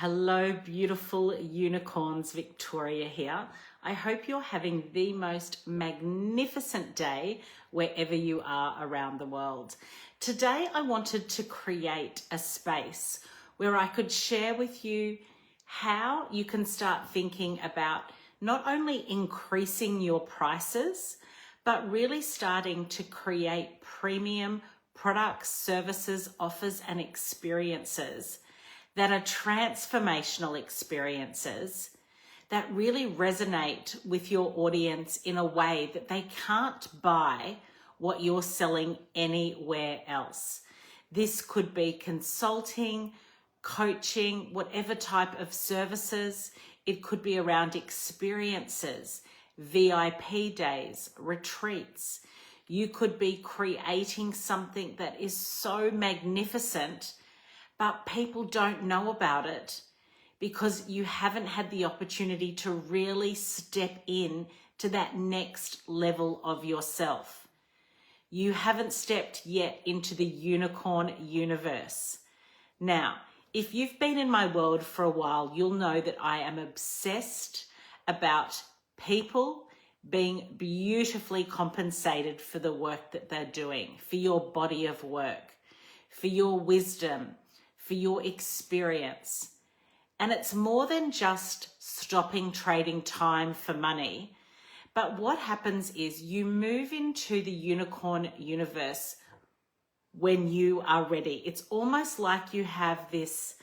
Hello, beautiful unicorns. Victoria here. I hope you're having the most magnificent day wherever you are around the world. Today, I wanted to create a space where I could share with you how you can start thinking about not only increasing your prices, but really starting to create premium products, services, offers, and experiences that are transformational experiences that really resonate with your audience in a way that they can't buy what you're selling anywhere else. This could be consulting, coaching, whatever type of services. It could be around experiences, VIP days, retreats. You could be creating something that is so magnificent, but people don't know about it because you haven't had the opportunity to really step in to that next level of yourself. You haven't stepped yet into the unicorn universe. Now, if you've been in my world for a while, you'll know that I am obsessed about people being beautifully compensated for the work that they're doing, for your body of work, for your wisdom, for your experience. And it's more than just stopping trading time for money. But what happens is you move into the unicorn universe when you are ready. It's almost like you have this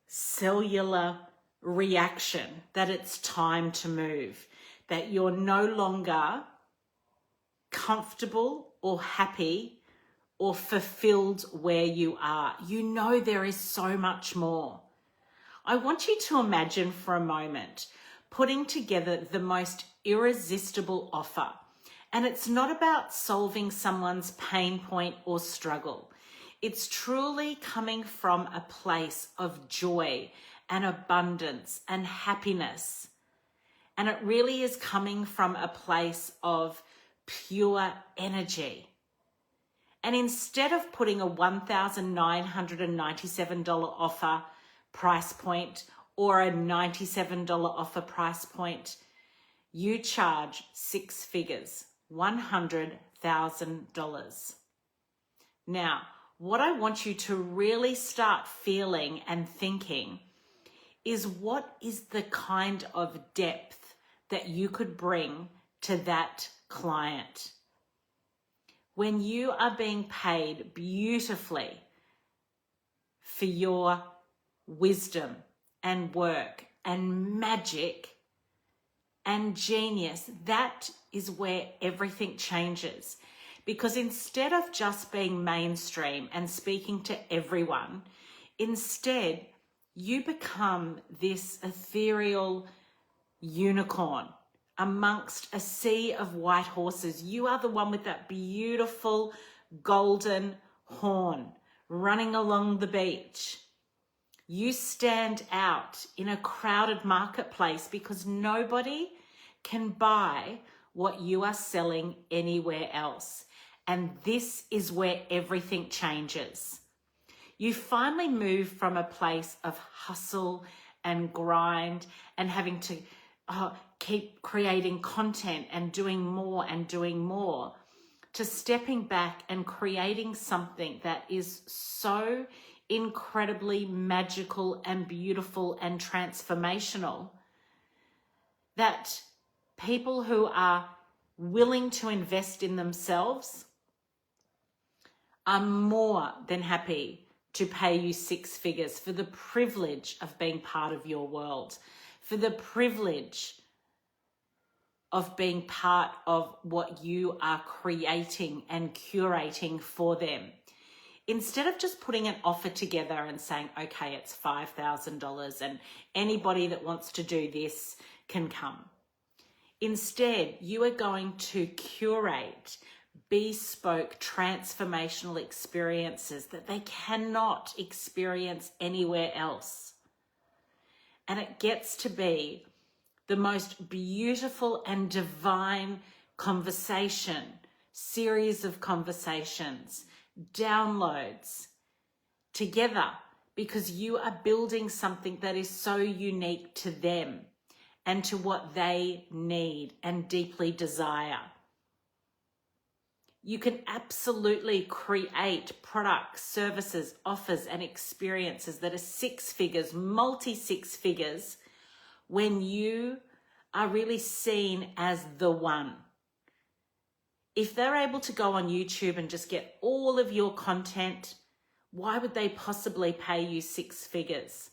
cellular reaction that it's time to move, that you're no longer comfortable or happy or fulfilled where you are. You know there is so much more. I want you to imagine for a moment putting together the most irresistible offer. And it's not about solving someone's pain point or struggle. It's truly coming from a place of joy and abundance and happiness. And it really is coming from a place of pure energy. And instead of putting a $1,997 offer price point or a $97 offer price point, you charge six figures, $100,000. Now, what I want you to really start feeling and thinking is, what is the kind of depth that you could bring to that client? When you are being paid beautifully for your wisdom and work and magic and genius, that is where everything changes. Because instead of just being mainstream and speaking to everyone, instead you become this ethereal unicorn amongst a sea of white horses. You are the one with that beautiful golden horn running along the beach. You stand out in a crowded marketplace because nobody can buy what you are selling anywhere else. And this is where everything changes. You finally move from a place of hustle and grind and having to keep creating content and doing more to stepping back and creating something that is so incredibly magical and beautiful and transformational that people who are willing to invest in themselves are more than happy to pay you six figures for the privilege of being part of your world, for the privilege of being part of what you are creating and curating for them. Instead of just putting an offer together and saying, okay, it's $5,000 and anybody that wants to do this can come. Instead, you are going to curate bespoke transformational experiences that they cannot experience anywhere else. And it gets to be the most beautiful and divine conversation, series of conversations, downloads together because you are building something that is so unique to them and to what they need and deeply desire. You can absolutely create products, services, offers, and experiences that are six figures, multi-six figures, when you are really seen as the one. If they're able to go on YouTube and just get all of your content, why would they possibly pay you six figures?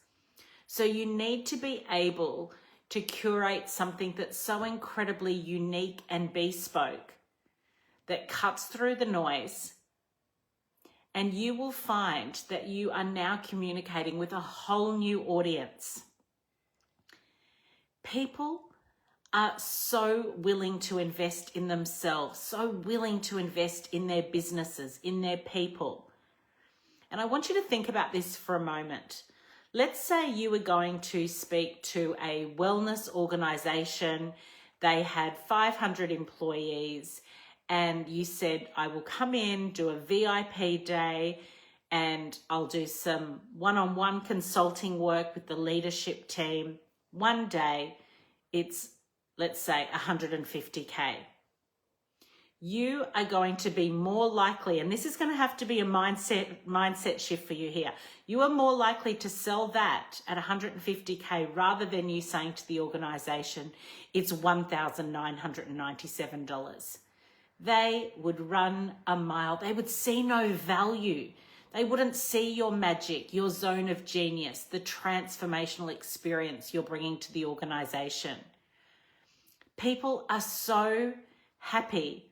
So you need to be able to curate something that's so incredibly unique and bespoke that cuts through the noise, and you will find that you are now communicating with a whole new audience. People are so willing to invest in themselves, so willing to invest in their businesses, in their people. And I want you to think about this for a moment. Let's say you were going to speak to a wellness organization. They had 500 employees, and you said, I will come in, do a VIP day, and I'll do some one-on-one consulting work with the leadership team. One day, it's, let's say, 150K. You are going to be more likely, and this is going to have to be a mindset shift for you here. You are more likely to sell that at 150K rather than you saying to the organization, it's $1,997. They would run a mile. They would see no value. They wouldn't see your magic, your zone of genius, the transformational experience you're bringing to the organization. People are so happy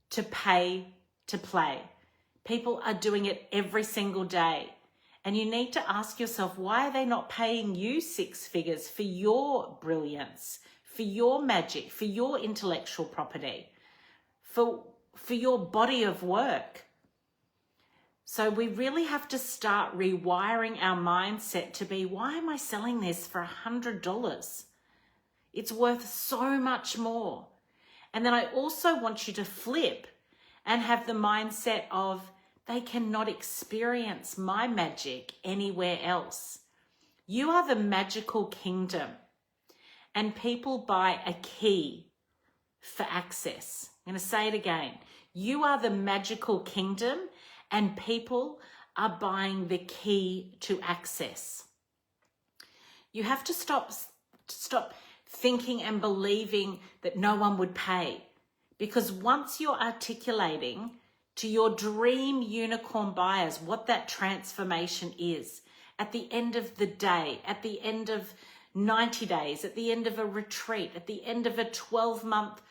to pay to play. People are doing it every single day. And you need to ask yourself, why are they not paying you six figures for your brilliance, for your magic, for your intellectual property, for your body of work? So we really have to start rewiring our mindset to be, why am I selling this for $100? It's worth so much more. And then I also want you to flip and have the mindset of, they cannot experience my magic anywhere else. You are the magical kingdom, and people buy a key for access. I'm going to say it again. You are the magical kingdom, and people are buying the key to access. You have to stop thinking and believing that no one would pay. Because once you're articulating to your dream unicorn buyers what that transformation is, at the end of the day, at the end of 90 days, at the end of a retreat, at the end of a 12-month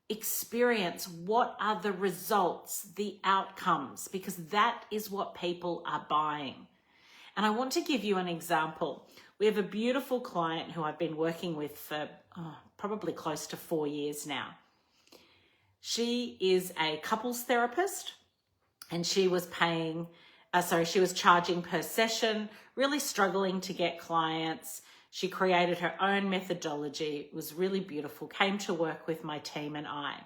experience, what are the results, the outcomes? Because that is what people are buying. And I want to give you an example. We have a beautiful client who I've been working with for probably close to 4 years now. She is a couples therapist, and she was she was charging per session, really struggling to get clients. She created her own methodology. It was really beautiful, came to work with my team and I.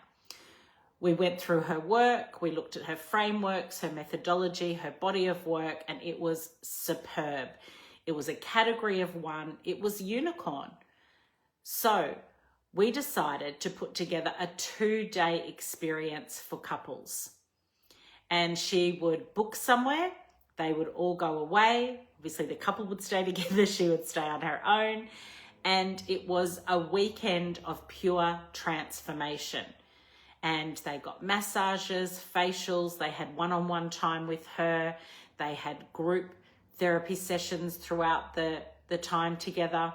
We went through her work, we looked at her frameworks, her methodology, her body of work, and it was superb. It was a category of one. It was unicorn. So we decided to put together a 2-day experience for couples. And she would book somewhere. They would all go away. Obviously, the couple would stay together. She would stay on her own. And it was a weekend of pure transformation. And they got massages, facials. They had one-on-one time with her. They had group therapy sessions throughout the time together.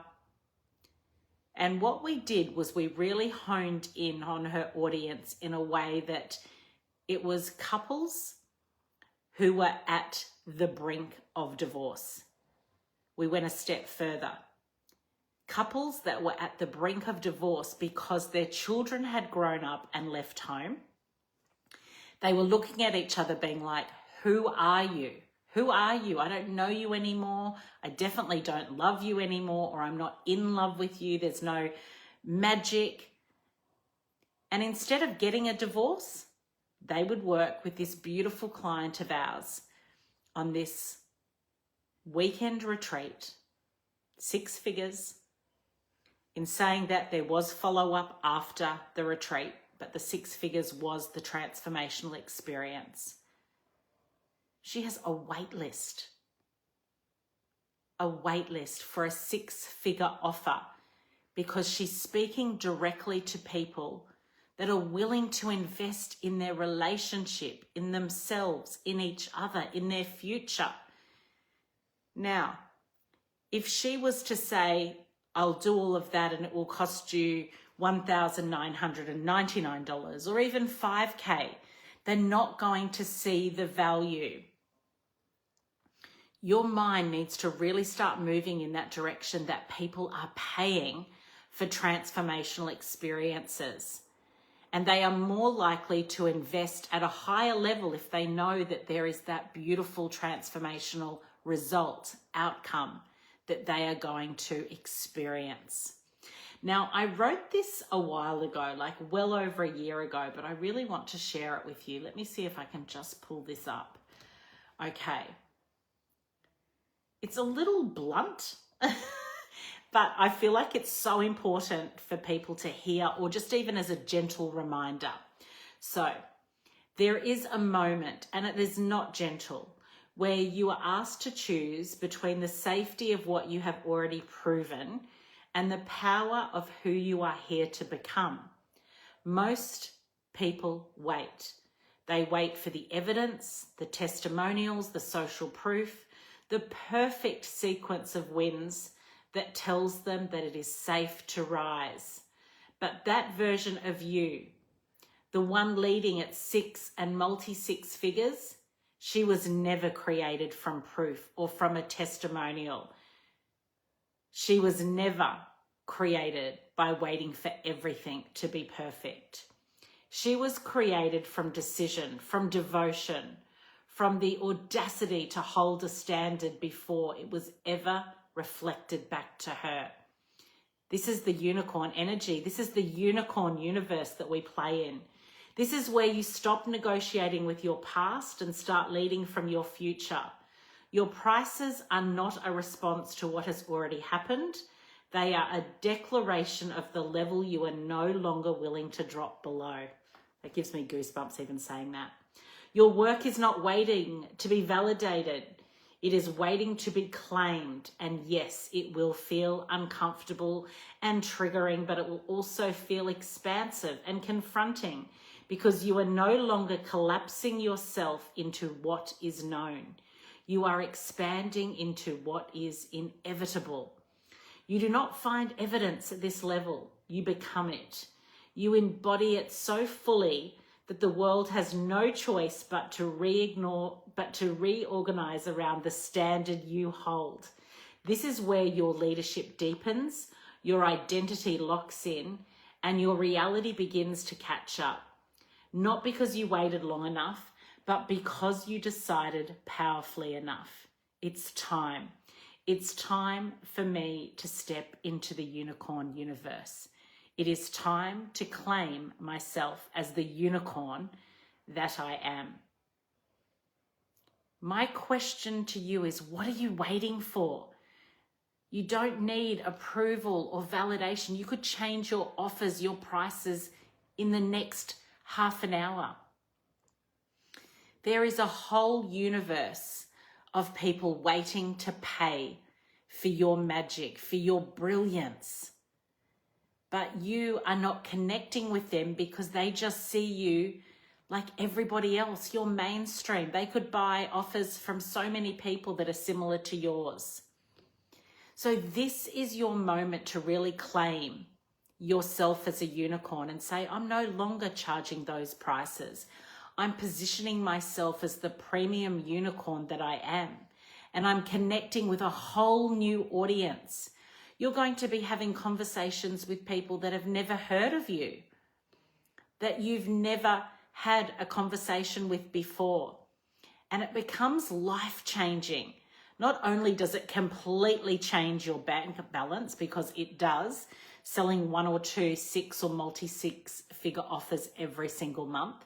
And what we did was we really honed in on her audience in a way that it was couples who were at the brink of divorce. We went a step further. Couples that were at the brink of divorce because their children had grown up and left home. They were looking at each other being like, who are you? Who are you? I don't know you anymore. I definitely don't love you anymore, or I'm not in love with you. There's no magic. And instead of getting a divorce, they would work with this beautiful client of ours on this weekend retreat, 6 figures, in saying that there was follow-up after the retreat, but the 6 figures was the transformational experience. She has a wait list for a 6-figure offer, because she's speaking directly to people that are willing to invest in their relationship, in themselves, in each other, in their future. Now, if she was to say, I'll do all of that and it will cost you $1,999 or even $5,000, they're not going to see the value. Your mind needs to really start moving in that direction, that people are paying for transformational experiences. And they are more likely to invest at a higher level if they know that there is that beautiful transformational result, outcome that they are going to experience. Now, I wrote this a while ago, like well over a year ago, but I really want to share it with you. Let me see if I can just pull this up. Okay. It's a little blunt, but I feel like it's so important for people to hear, or just even as a gentle reminder. So there is a moment, and it is not gentle, where you are asked to choose between the safety of what you have already proven and the power of who you are here to become. Most people wait. They wait for the evidence, the testimonials, the social proof, the perfect sequence of wins that tells them that it is safe to rise. But that version of you, the one leading at 6 and multi-6 figures, she was never created from proof or from a testimonial. She was never created by waiting for everything to be perfect. She was created from decision, from devotion, from the audacity to hold a standard before it was ever reflected back to her. This is the unicorn energy. This is the unicorn universe that we play in. This is where you stop negotiating with your past and start leading from your future. Your prices are not a response to what has already happened. They are a declaration of the level you are no longer willing to drop below. That gives me goosebumps even saying that. Your work is not waiting to be validated. It is waiting to be claimed. And yes, it will feel uncomfortable and triggering, but it will also feel expansive and confronting, because you are no longer collapsing yourself into what is known. You are expanding into what is inevitable. You do not find evidence at this level. You become it. You embody it so fully that the world has no choice but to reorganize around the standard you hold. This is where your leadership deepens, your identity locks in, and your reality begins to catch up. Not because you waited long enough, but because you decided powerfully enough. It's time. It's time for me to step into the unicorn universe. It is time to claim myself as the unicorn that I am. My question to you is, what are you waiting for? You don't need approval or validation. You could change your offers, your prices in the next half an hour. There is a whole universe of people waiting to pay for your magic, for your brilliance. But you are not connecting with them because they just see you like everybody else. You're mainstream. They could buy offers from so many people that are similar to yours. So this is your moment to really claim yourself as a unicorn and say, I'm no longer charging those prices. I'm positioning myself as the premium unicorn that I am. And I'm connecting with a whole new audience. You're going to be having conversations with people that have never heard of you, that you've never had a conversation with before. And it becomes life-changing. Not only does it completely change your bank balance, because it does, selling 1 or 2 6 or multi-6 figure offers every single month,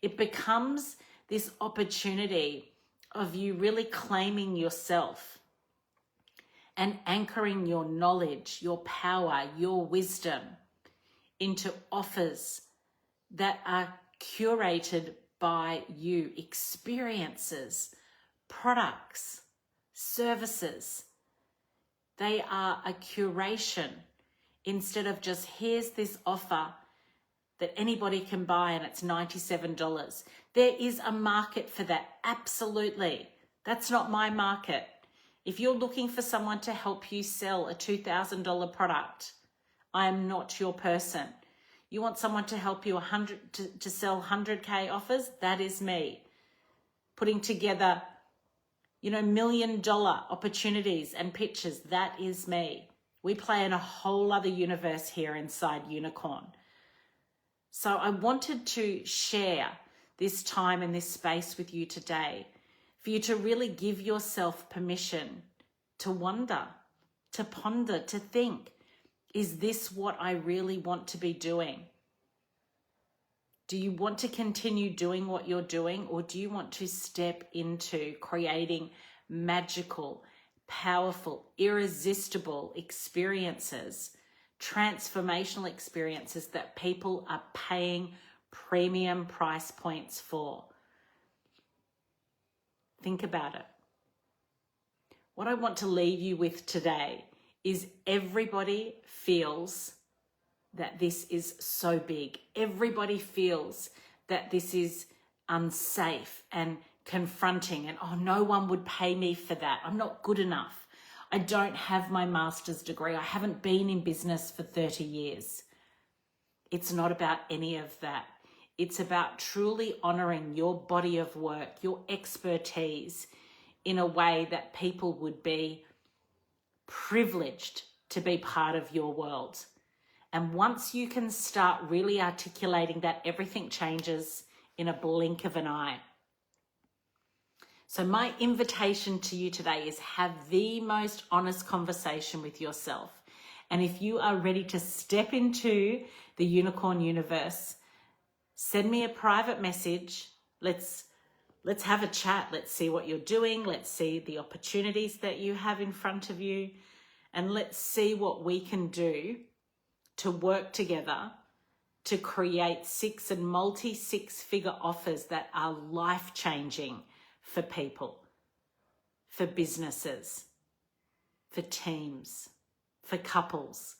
it becomes this opportunity of you really claiming yourself and anchoring your knowledge, your power, your wisdom into offers that are curated by you, experiences, products, services. They are a curation instead of just, here's this offer that anybody can buy and it's $97. There is a market for that, absolutely. That's not my market. If you're looking for someone to help you sell a $2,000 product, I am not your person. You want someone to help you to sell 100K offers? That is me. Putting together, $1 million opportunities and pitches, that is me. We play in a whole other universe here inside Unicorn. So I wanted to share this time and this space with you today for you to really give yourself permission to wonder, to ponder, to think, is this what I really want to be doing? Do you want to continue doing what you're doing, or do you want to step into creating magical, powerful, irresistible experiences, transformational experiences that people are paying premium price points for? Think about it. What I want to leave you with today is everybody feels that this is so big. Everybody feels that this is unsafe and confronting and, oh, no one would pay me for that. I'm not good enough. I don't have my master's degree. I haven't been in business for 30 years. It's not about any of that. It's about truly honoring your body of work, your expertise in a way that people would be privileged to be part of your world. And once you can start really articulating that, everything changes in a blink of an eye. So my invitation to you today is have the most honest conversation with yourself. And if you are ready to step into the unicorn universe, send me a private message. Let's have a chat. Let's see what you're doing. Let's see the opportunities that you have in front of you. And let's see what we can do to work together to create multi-six-figure offers that are life-changing for people, for businesses, for teams, for couples.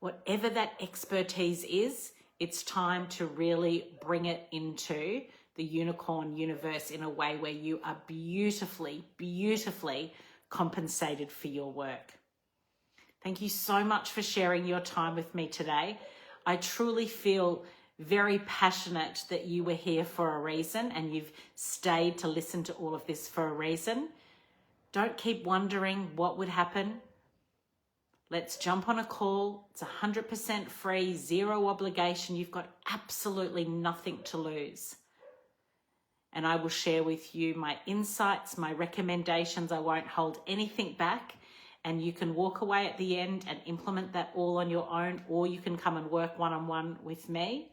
Whatever that expertise is, it's time to really bring it into the unicorn universe in a way where you are beautifully, beautifully compensated for your work. Thank you so much for sharing your time with me today. I truly feel very passionate that you were here for a reason and you've stayed to listen to all of this for a reason. Don't keep wondering what would happen. Let's jump on a call. It's 100% free, zero obligation. You've got absolutely nothing to lose. And I will share with you my insights, my recommendations. I won't hold anything back. And you can walk away at the end and implement that all on your own, or you can come and work one-on-one with me,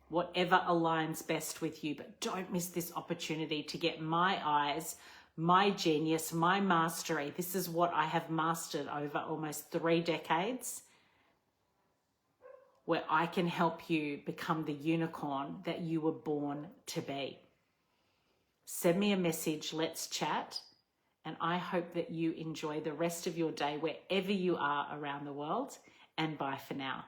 whatever aligns best with you. But don't miss this opportunity to get my eyes, my genius, my mastery. This is what I have mastered over almost 3 decades, where I can help you become the unicorn that you were born to be. Send me a message, let's chat. And I hope that you enjoy the rest of your day wherever you are around the world. And bye for now.